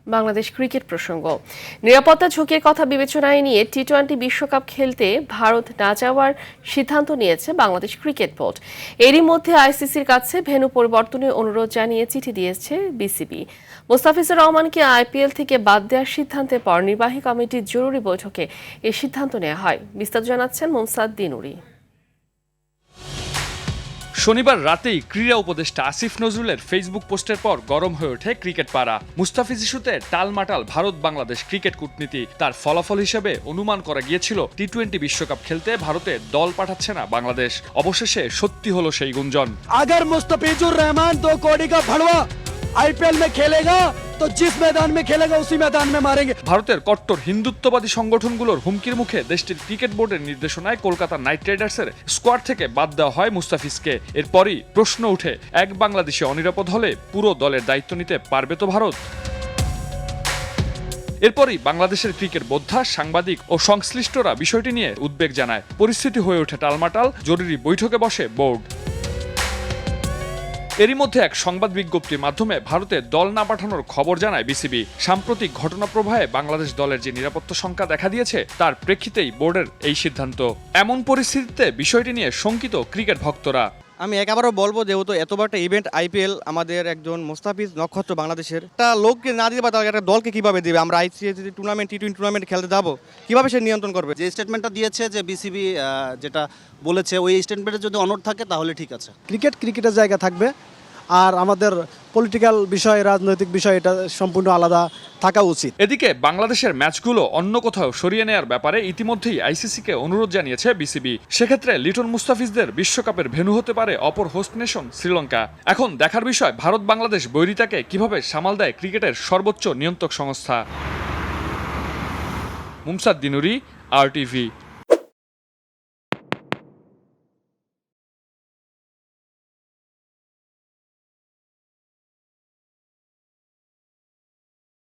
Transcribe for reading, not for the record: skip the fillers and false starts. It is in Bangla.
বাংলাদেশ ক্রিকেট প্রসঙ্গ। নিরাপত্তা ঝুঁকির কথা বিবেচনায় নিয়ে টি-20 বিশ্বকাপ খেলতে ভারত না যাওয়ার সিদ্ধান্ত নিয়েছে বাংলাদেশ ক্রিকেট বোর্ড। এরই মধ্যে আইসিসির কাছে ভেন্যু পরিবর্তনের অনুরোধ জানিয়ে চিঠি দিয়েছে বিসিবি। মোস্তাফিজুর রহমানকে আইপিএল থেকে বাদ দেওয়ার সিদ্ধান্তের পর নির্বাহী কমিটির জরুরি বৈঠকে এই সিদ্ধান্ত নেওয়া হয়। বিস্তারিত জানাচ্ছেন মুমসাদ দিনুরি। শনিবার রাতেই ক্রীড়া উপদেষ্টা আসিফ নজরুলের ফেসবুক পোস্টের পর গরম হয়ে ওঠে ক্রিকেট পাড়া। মুস্তাফিজ ইস্যুতে টালমাটাল ভারত বাংলাদেশ ক্রিকেট কূটনীতি। তার ফলাফল হিসেবে অনুমান করা গিয়েছিল টি-20 বিশ্বকাপ খেলতে ভারতে দল পাঠাচ্ছে না বাংলাদেশ। অবশেষে সত্যি হলো সেই গুঞ্জন। अगर मुस्तफिजुर रहमान 2 करोड़ का भड़वा आईपीएल में खेलेगा तो जिस मैदान में खेलेगा उसी मैदान में मारेंगे। ভারতের কট্টর হিন্দুত্ববাদী সংগঠনগুলোর হুমকির মুখে দেশটির ক্রিকেট বোর্ডের নির্দেশনায় কলকাতা নাইট রাইডার্সের স্কোয়াড থেকে বাদ দেওয়া হয় মুস্তাফিজকে। এরপরই প্রশ্ন উঠে, এক বাংলাদেশে অনিরাপদ হলে পুরো দলের দায়িত্ব নিতে পারবে তো ভারত? এরপরই বাংলাদেশের ক্রিকেট বোদ্ধা, সাংবাদিক ও সংশ্লিষ্টরা বিষয়টি নিয়ে উদ্বেগ জানায়। পরিস্থিতি হয়ে ওঠে টালমাটাল। জরুরি বৈঠকে বসে বোর্ড। এরই মধ্যে এক সংবাদ বিজ্ঞপ্তির মাধ্যমে ভারতে দল না পাঠানোর খবর জানায় বিসিবি। সাম্প্রতিক ঘটনা প্রবাহে বাংলাদেশ দলের যে নিরাপত্তা শঙ্কা দেখা দিয়েছে তার প্রেক্ষিতেই বোর্ডের এই সিদ্ধান্ত। এমন পরিস্থিতিতে বিষয়টি নিয়ে শঙ্কিত ক্রিকেট ভক্তরা। আমি একেবারেও বলবো, যেহেতু এত বড় একটা ইভেন্ট আইপিএল, আমাদের একজন মুস্তাফিজ নক্ষত্র বাংলাদেশের, একটা লোককে না দিতে পারে একটা দলকে কিভাবে দিবে? আমরা আইসিসি টুর্নামেন্ট, টি-20 টুর্নামেন্ট খেলতে যাবো, কিভাবে সে নিয়ন্ত্রণ করবে? যে স্টেটমেন্টটা দিয়েছে, যে বিসিবি যেটা বলেছে, ওই স্টেটমেন্টে যদি অনড় থাকে তাহলে ঠিক আছে। ক্রিকেটের জায়গা থাকবে, আর আমাদের পলিটিক্যাল বিষয়, রাজনৈতিক বিষয় এটা সম্পূর্ণ আলাদা থাকা উচিত। এদিকে বাংলাদেশের ম্যাচগুলো অন্য কোথাও সরিয়ে নেওয়ার ব্যাপারে ইতিমধ্যেই আইসিসিকে অনুরোধ জানিয়েছে বিসিবি। সেক্ষেত্রে লিটন মুস্তাফিজদের বিশ্বকাপের ভেন্যু হতে পারে অপর হোস্ট নেশন শ্রীলঙ্কা। এখন দেখার বিষয় ভারত বাংলাদেশ বৈরিতাকে কিভাবে সামাল দেয় ক্রিকেটের সর্বোচ্চ নিয়ন্ত্রক সংস্থা। মুমসাদ দিনুরি, RTV।